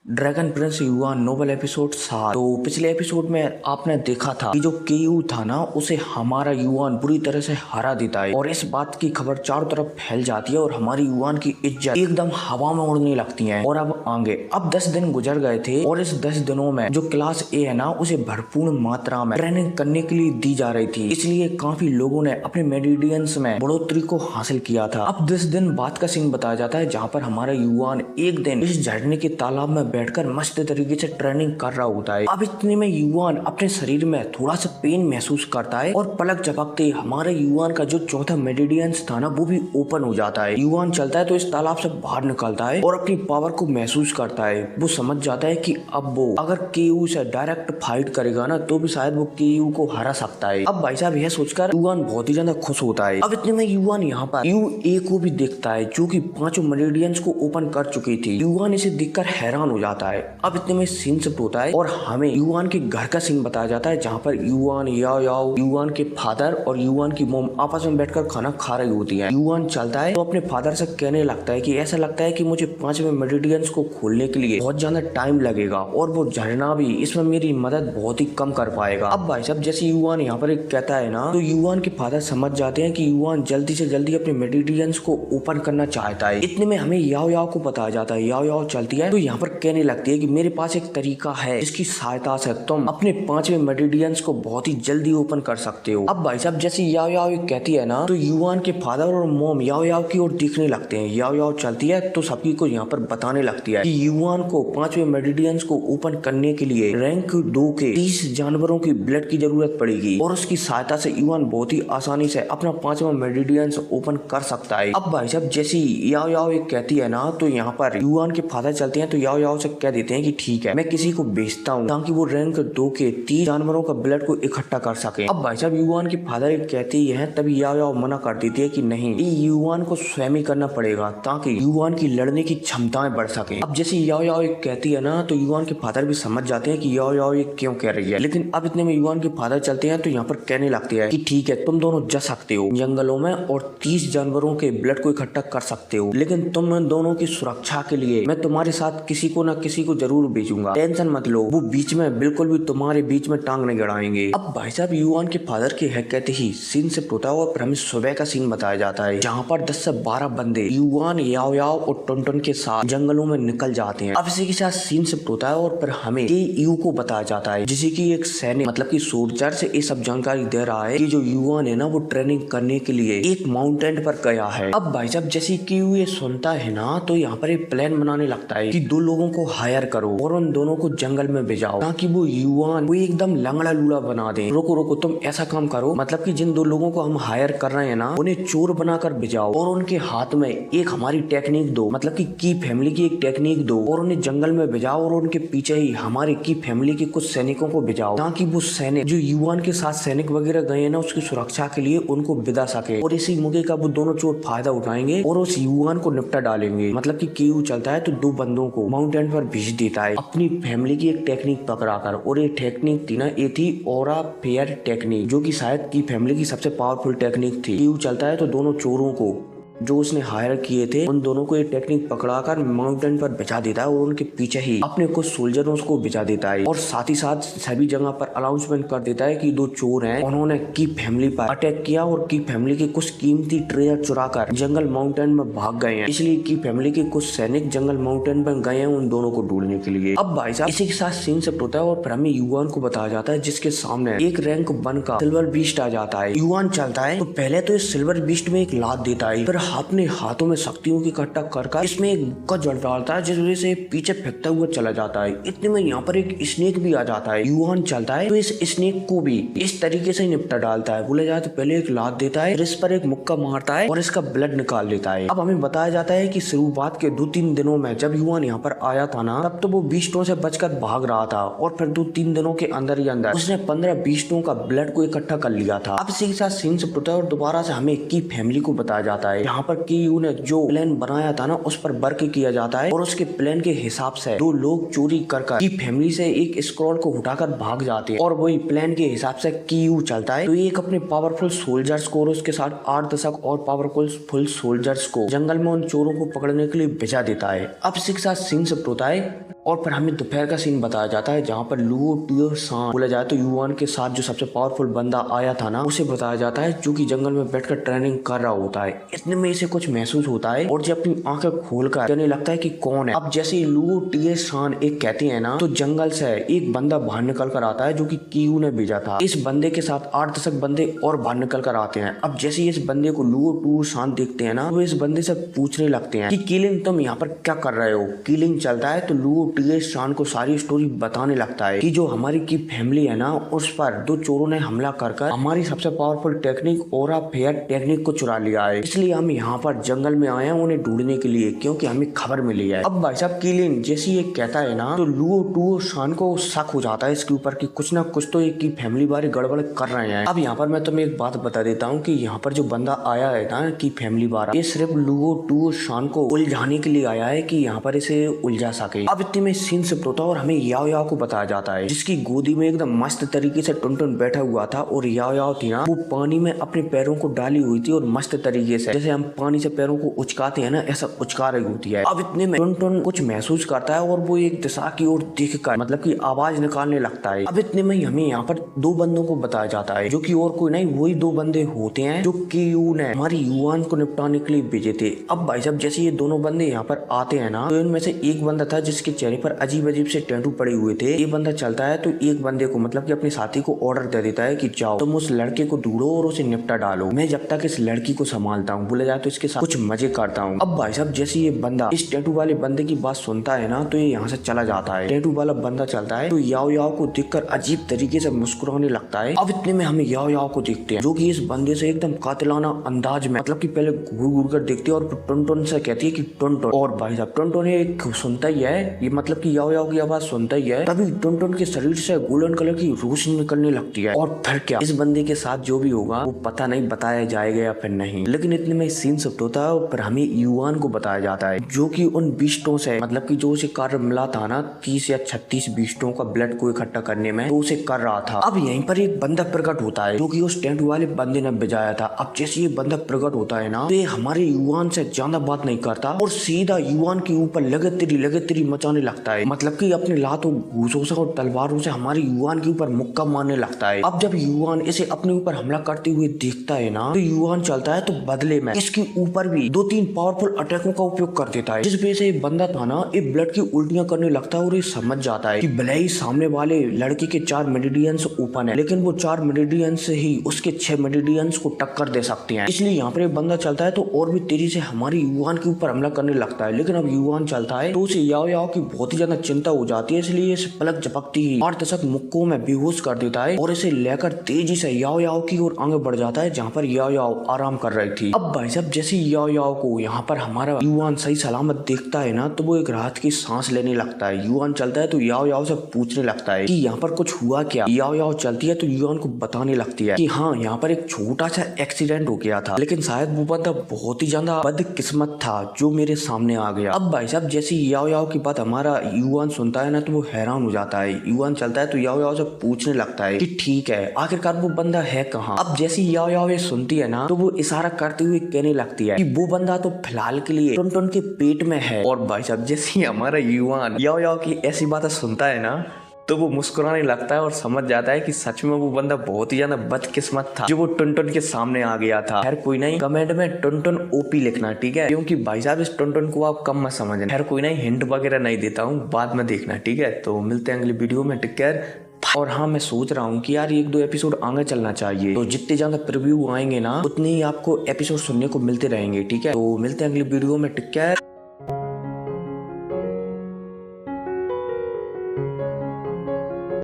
Dragon Prince Yuan Noble episode 7। तो पिछले episode में आपने देखा था कि जो केयू था ना, उसे हमारा युआन बुरी तरह से हरा देता है और इस बात की खबर चारों तरफ फैल जाती है और हमारी युआन की इज्जत एकदम हवा में उड़ने लगती है। और अब आगे 10 दिन गुजर गए थे और इस 10 दिनों में जो क्लास ए है ना, उसे भरपूर मात्रा में ट्रेनिंग करने के लिए दी जा रही थी, इसलिए काफी लोगों ने अपने मेडिडियंस में बढ़ोतरी को हासिल किया था। अब 10 दिन बाद का सीन बताया जाता है जहाँ पर हमारा युआन एक दिन इस झरने के तालाब में बैठकर मस्त तरीके से ट्रेनिंग कर रहा होता है। अब इतने में युआन अपने शरीर में थोड़ा सा पेन महसूस करता है और पलक झपकते ही हमारे युआन का जो चौथा मेडिडियंस था ना, वो भी ओपन हो जाता है। युआन चलता है तो इस तालाब से बाहर निकलता है और अपनी पावर को महसूस करता है। वो समझ जाता है कि अब वो अगर केयू से डायरेक्ट फाइट करेगा ना, तो भी शायद वो केयू को हरा सकता है। अब भाई साहब यह सोचकर युआन बहुत ही ज्यादा खुश होता है। अब इतने में युआन यहाँ पर ए को भी देखता है, जो कि 5 मेडिडियंस को ओपन कर चुकी थी। युआन इसे देखकर हैरान हो जाता है। अब इतने में सीन शिफ्ट होता है और हमें युआन के घर का सीन बताया जाता है, जहाँ पर युआन, याओ याओ, युआन के फादर और युआन की मॉम आपस में बैठकर खाना खा रही होती है। युआन चलता है तो अपने फादर से कहने लगता है कि ऐसा लगता है कि मुझे 5 मेडिडियंस को खोलने के लिए बहुत ज्यादा टाइम लगेगा और वो झरना भी इसमें मेरी मदद बहुत ही कम कर पाएगा। अब भाई साहब जैसे युआन यहाँ पर एक कहता है ना, तो युआन के फादर समझ जाते हैं कि युआन जल्दी से जल्दी अपने मेडिडियंस को ओपन करना चाहता है। इतने में हमें याओ याओ को बताया जाता है। याओ याओ चलती है तो यहाँ पर कहने लगती है कि मेरे पास एक तरीका है जिसकी सहायता से तुम अपने 5वें मेडिडियंस को बहुत ही जल्दी ओपन कर सकते हो। अब भाई साहब जैसे याओ याओ कहती है ना, तो युआन के फादर और मॉम याओ याओ की ओर देखने लगते हैं। याओ याओ चलती है तो सभी को यहाँ पर बताने लगती है कि युआन को 5वें मेडिडियंस को ओपन करने के लिए रैंक 2 के 30 जानवरों की ब्लड की जरूरत पड़ेगी और उसकी सहायता से युआन बहुत ही आसानी से अपना 5वां मेडिडियंस ओपन कर सकता है। अब भाई साहब जैसी याओ याओ कहती है ना, तो यहाँ पर युआन के फादर चलते हैं तो याओ याओ से कह देते हैं कि ठीक है, मैं किसी को भेजता हूँ ताकि वो रैंक 2 के 30 जानवरों का ब्लड को इकट्ठा कर सके। अब भाई साहब युआन के फादर कहते ही हैं, तभी याओ याओ मना कर देती है कि नहीं, ये युआन को स्वयं ही करना पड़ेगा ताकि युआन की लड़ने की क्षमताएं बढ़ सके। अब जैसे याओ याओ कहती है ना, तो युआन के फादर भी समझ जाते हैं कि याओ याओ ये क्यों कह रही है। लेकिन अब इतने में युआन के फादर चलते हैं तो यहाँ पर कहने लगते हैं कि ठीक है, तुम दोनों जा सकते हो जंगलों में और 30 जानवरों के ब्लड को इकट्ठा कर सकते हो, लेकिन तुम दोनों की सुरक्षा के लिए मैं तुम्हारे साथ किसी को ना किसी को जरूर भेजूंगा, टेंशन मत लो, वो बीच में बिल्कुल भी तुम्हारे बीच में टांग नहीं गड़ाएंगे। अब भाई साहब युआन के फादर के है कहते ही सीन शिफ्ट होता है और फिर हमें सुबह का सीन बताया जाता है, जहाँ पर 10 से 12 बंदे युआन, याओ याओ और टुनटुन के साथ जंगलों में निकल जाते हैं। अब इसी के साथ सीन शिफ्ट होता है और फिर हमें केयू को बताया जाता है, जिसे की एक सैनिक मतलब की सोल्जर से ये सब जानकारी दे रहा है कि जो युआन है ना, वो ट्रेनिंग करने के लिए एक माउंटेन पर गया है। अब भाई साहब जैसे केयू ये सुनता है ना, तो यहाँ पर एक प्लान बनाने लगता है कि 2 लोगों को हायर करो और उन दोनों को जंगल में भेजाओ ताकि वो युआन को एकदम लंगड़ा लूला बना दे। रुको रुको, तुम ऐसा काम करो, मतलब कि जिन 2 लोगों को हम हायर कर रहे हैं ना, उन्हें चोर बनाकर भेजाओ और उनके हाथ में एक हमारी टेक्निक दो, मतलब कि की फैमिली की एक टेक्निक दो और उन्हें जंगल में भेजाओ और उनके पीछे ही हमारे की फैमिली के कुछ सैनिकों को भेजाओ ताकि वो सैनिक जो युआन के साथ सैनिक वगैरह गए हैं ना, उसकी सुरक्षा के लिए उनको विदा सके और इसी मौके का वो दोनों चोर फायदा उठाएंगे और उस युआन को निपटा डालेंगे। मतलब कि केयू चलता है तो 2 बंदों को माउंटेन पर भेज देता है अपनी फैमिली की एक टेक्निक पकड़ाकर, और ये टेक्निक थी ना, ये थी ऑरा फेयर टेक्निक, जो कि शायद की फैमिली की सबसे पावरफुल टेक्निक थी। केयू चलता है तो दोनों चोरों को जो उसने हायर किए थे, उन दोनों को ये टेक्निक पकड़ाकर माउंटेन पर बिछा देता है और उनके पीछे ही अपने कुछ सोल्जरों को बिछा देता है और साथ ही साथ सभी जगह पर अनाउंसमेंट कर देता है कि 2 चोर हैं, उन्होंने की फैमिली पर अटैक किया और की फैमिली के कुछ कीमती ट्रेजर चुराकर जंगल माउंटेन में भाग गए हैं, इसलिए की फैमिली के कुछ सैनिक जंगल माउंटेन पर गए हैं उन दोनों को ढूंढने के लिए। अब भाई साहब इसी के साथ सीन शिफ्ट होता है और फिर हमें युआन को बताया जाता है, जिसके सामने एक रैंक 1 का सिल्वर बीस्ट आ जाता है। युआन चलता है तो पहले तो इस सिल्वर बीस्ट में एक लात देता है, फिर अपने हाथों में शक्तियों की इकट्ठा कर इसमें एक मुक्का जड़ डालता है, जिस वजह से पीछे फेंकता हुआ चला जाता है। इतने में यहाँ पर एक स्नेक भी आ जाता है। युआन चलता है तो इस स्नेक को भी इस तरीके से निपटा डालता है। बोला जाए तो पहले एक लात देता है, फिर इस पर एक मुक्का मारता है और इसका ब्लड निकाल लेता है। अब हमें बताया जाता है कि शुरुआत के 2-3 दिनों में जब युआन यहाँ पर आया था ना, तब तो वो बीस्टों से बचकर भाग रहा था और फिर 2-3 दिनों के अंदर ही अंदर उसने 15 बीस्टों का ब्लड को इकट्ठा कर लिया था। अब इसी के साथ सीन से और दोबारा से हमें की फैमिली को बताया जाता है, यहाँ पर केयू ने जो प्लान बनाया था ना, उस पर वर्क किया जाता है और उसके प्लान के हिसाब से 2 लोग चोरी कर की फैमिली से एक स्क्रॉल को उठाकर भाग जाते हैं और वही प्लान के हिसाब से केयू चलता है तो एक अपने पावरफुल सोल्जर्स को और उसके साथ 8 दशक और पावरफुल सोल्जर्स को जंगल में उन चोरों को पकड़ने के लिए भेजा देता है। अब इसी के साथ सीन शिफ्ट होता है और फिर हमें दोपहर का सीन बताया जाता है जहाँ पर लुओ टुयो सांग बोला जाए तो युआन के साथ जो सबसे पावरफुल बंदा आया था ना, उसे बताया जाता है जो कि जंगल में बैठकर ट्रेनिंग कर रहा होता है। इतने में इसे कुछ महसूस होता है और जब अपनी आंखें खोलकर कहने लगता है कि कौन है। अब जैसे ही लुओ टुयो सांग एक कहती है ना, तो जंगल से एक बंदा बाहर निकल कर आता है जो कि कीयू ने भेजा था। इस बंदे के साथ 8-10 बंदे और बाहर निकल कर आते हैं। अब जैसे इस बंदे को लुओ टुयो सांग देखते हैं ना, तो इस बंदे से पूछने लगते हैं कि किलिंग तुम यहाँ पर क्या कर रहे हो। किलिंग चलता है तो लुओ टुयो सांग को सारी स्टोरी बताने लगता है कि जो हमारी की फैमिली है ना, उस पर 2 चोरों ने हमला कर हमारी सबसे पावरफुल टेक्निक ओरा फेयर टेक्निक को चुरा लिया है। इसलिए हम यहाँ पर जंगल में आए हैं उन्हें ढूंढने के लिए, क्योंकि हमें खबर मिली है। अब भाई साहब किलिंग जैसे ये कहता है ना, तो लुओ टुयो सांग को शक हो जाता है इसके ऊपर कि कुछ ना कुछ तो एक की फैमिली बारी गड़बड़ कर रहे हैं। अब यहाँ पर मैं तुम्हें एक बात बता देता हूँ कि यहाँ पर जो बंदा आया है ना की फैमिली बारा, ये सिर्फ लुओ टुयो सांग को उलझाने के लिए आया है कि यहाँ पर इसे उलझा सके। अब इतने में सीन शिफ्ट होता है और हमें याओ याओ को बताया जाता है, जिसकी गोदी में एकदम मस्त तरीके से टुनटुन बैठा हुआ था और याओ याओ थी ना, वो पानी में अपने पैरों को डाली हुई थी और मस्त तरीके से जैसे हम पानी से पैरों को उचकाते हैं ना, ऐसा उचका रही होती है। अब इतने में टुनटुन कुछ महसूस करता है और वो एक दिशा की ओर देखकर मतलब की आवाज निकालने लगता है। अब इतने में हमें यहाँ पर 2 बंदों को बताया जाता है, जो कि और कोई नहीं वही 2 बंदे होते हैं जो कीयू ने हमारी युआन को निपटाने के लिए भेजे थे। अब भाई साहब जैसे ये दोनों बंदे यहाँ पर आते हैं ना, तो इनमें से एक बंदा था जिसके चेहरे पर अजीब अजीब से टैटू पड़े हुए थे। ये बंदा चलता है तो एक बंदे को मतलब कि अपने साथी को ऑर्डर दे देता है कि जाओ तुम उस लड़के को ढूंढो और उसे निपटा डालो, मैं जब तक इस लड़की को संभालता हूँ, बोला जाए तो इसके साथ कुछ मजे करता हूँ। अब भाई साहब जैसे ये बंदा इस टैटू वाले बंदे की बात सुनता है ना, तो ये यहाँ से चला जाता है। टैटू वाला बंदा चलता है तो याओ याओ को देखकर अजीब तरीके से मुस्कुराने लगता है। अब इतने में हमें याओ याओ को देखते हैं जो कि इस बंदे से एकदम कातिलाना अंदाज में मतलब कि पहले घूर घूर कर देखती है और टुनटुन से कहती है कि टुनटुन। और भाई साहब टुनटुन ये सुनता ही है, ये मतलब कि याओ याओ की आवाज सुनता ही है, तभी टुनटुन के शरीर से गोल्डन कलर की रोशनी निकलने लगती है। और फिर क्या इस बंदे के साथ जो भी होगा वो पता नहीं बताया जाएगा या फिर नहीं, लेकिन इतने में सीन शिफ्ट होता है और फिर हमें युआन को बताया जाता है जो कि उन बीस्टों से मतलब कि जो उसे कार्य मिला था ना 30 या 36 बीस्टों का ब्लड को इकट्ठा करने में, तो उसे कर रहा था। अब यहीं पर एक बंदा प्रकट होता है जो कि उस टेंट वाले बंदे ने भेजाया था। अब जैसे ये बंदा प्रकट होता है ना, तो ये हमारे युआन से ज्यादा बात नहीं करता और सीधा युआन के ऊपर लगेतिरी मचाने लगता है, मतलब कि अपने लातों घूसों से और तलवारों से हमारे युआन के ऊपर मुक्का मारने लगता है। अब जब युआन इसे अपने ऊपर हमला करते हुए देखता है ना, तो युआन चलता है तो बदले में इसके ऊपर भी 2-3 पावरफुल अटैकों का उपयोग कर देता है, जिस वजह से बंदा था ना ये ब्लड की उल्टियां करने लगता है और ये समझ जाता है कि भले ही सामने वाले लड़के के 4 मेरिडियंस ओपन है, लेकिन वो 4 मेरिडियंस ही उसके 6 मेरिडियंस को टक्कर दे सकते हैं। इसलिए यहाँ पर बंदा चलता है तो और भी तेजी से हमारी युआन के ऊपर हमला करने लगता है। लेकिन अब युआन चलता है तो उसे याओ याओ की बहुत ही ज्यादा चिंता हो जाती है, इसलिए इसे पलक झपकती ही 8 मुक्कों में बेहोश कर देता है और इसे लेकर तेजी से याओ याओ की ओर आगे बढ़ जाता है जहाँ पर याओ याओ आराम कर रही थी। अब भाई साहब जैसे याओ याओ को यहाँ पर हमारा युआन सही सलामत देखता है ना, तो वो एक राहत की सांस लेने लगता है। युआन चलता है तो याओ याओ से पूछने लगता है कि यहाँ पर कुछ हुआ क्या। याओ याओ चलती है तो युआन को बताने लगती है कि हाँ यहाँ पर एक छोटा सा एक्सीडेंट हो गया था, लेकिन शायद वो बंदा बहुत ही ज्यादा बदकिस्मत था जो मेरे सामने आ गया। अब भाई साहब जैसे याओ याओ की बात हमारा युआन सुनता है ना, तो वो हैरान हो जाता है। युआन चलता है तो याओ याओ से पूछने लगता है कि ठीक है आखिरकार वो बंदा है कहाँ। अब जैसे याओ याओ ये सुनती है ना, तो वो इशारा करते हुए कहने लगती है कि वो बंदा तो फिलहाल के लिए टुनटुन के पेट में है। और भाई साहब जैसे हमारा युआन याओ याओ की ऐसी बातें सुनता है ना, तो वो मुस्कुराने लगता है और समझ जाता है कि सच में वो बंदा बहुत ही ज्यादा बदकिस्मत था जो वो टुनटुन के सामने आ गया था। खैर कोई नहीं, कमेंट में टुनटुन ओपी लिखना ठीक है, क्योंकि भाई साहब इस टुनटुन को आप कम मत समझना। खैर कोई नहीं, हिंट वगैरह नहीं देता हूँ, बाद में देखना ठीक है। तो मिलते हैं अगली वीडियो में, टेक केयर। और हाँ मैं सोच रहा हूँ कि यार 1-2 एपिसोड आगे चलना चाहिए, तो जितने ज्यादा प्रीव्यू आएंगे ना उतने ही आपको एपिसोड सुनने को मिलते रहेंगे ठीक है। तो मिलते हैं अगली वीडियो में, टेक केयर।